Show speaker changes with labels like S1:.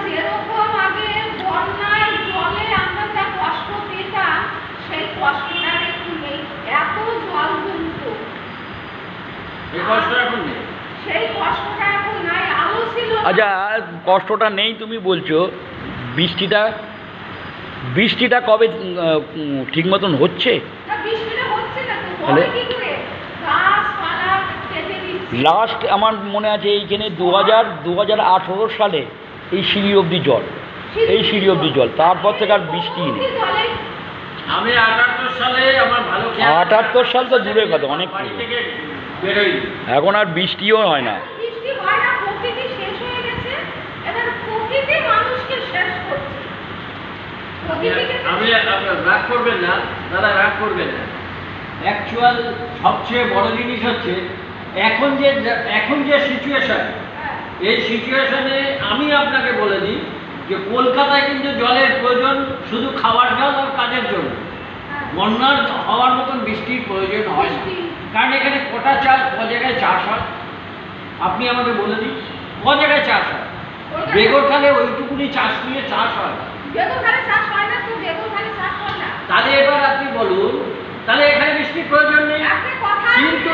S1: যেরকম আগে বন্যার জলে আমরা যা কষ্ট পেতাম সেই কষ্টটা একটু নেই। এত জল জমতো,
S2: এই কষ্ট এখন নেই।
S1: সেই কষ্টটা এখন নাই। আলো ছিল।
S3: আচ্ছা, কষ্টটা নেই তুমি বলছো, বৃষ্টিটা কবে ঠিক মতন হচ্ছে?
S1: না, বৃষ্টিটা হচ্ছে না তো,
S3: তাহলে?
S1: হবে কি করে? গাছপালা কেটে দিচ্ছে।
S3: লাস্ট আমার মনে আছে এইখানে 2018 সালে এই সিঁড়ি অবধি জল, এই সিঁড়ি অবধি জল, তারপর থেকে আর বৃষ্টি নেই।
S1: জলে
S2: আমি 78 সালে আমার ভালো খেয়াল আছে,
S3: 78 সাল তো দূরের কথা, অনেক
S2: বাড়ি
S3: পূর্বে।
S2: থেকে বেরোইনি।
S3: এখন আর বৃষ্টিও হয় না।
S1: বৃষ্টি হয় না, প্রকৃতি শেষ হয়ে গেছে। এবার প্রকৃতি মানুষকে শেষ করছে। প্রকৃতিকে
S2: আমি রাগ করবেন না দাদা, রাগ করবেন না। অ্যাকচুয়াল সবচেয়ে বড় জিনিস হচ্ছে এখন যে সিচুয়েশন, এই সিচুয়েশনে আমি আপনাকে বলে দিই যে কলকাতায় কিন্তু জলের প্রয়োজন শুধু খাওয়ার জল আর কাজের জন্য। বন্যার হওয়ার মতন বৃষ্টির প্রয়োজন হয় না, কারণ এখানে ক জায়গায় চাষ হয় আপনি আমাকে বলে দিন। ক জায়গায় চাষ হয়? বেগরখালে ওইটুকুনি চাষ নিয়ে চাষ হয়।
S1: বেগুনখানে চাষ হয় না তো, বেগুনখানে চাষ হয় না।
S2: তাহলে এবার আপনি বলুন, তাহলে এখানে বৃষ্টির প্রয়োজন নেই।
S1: আপনি কথা
S2: কিন্তু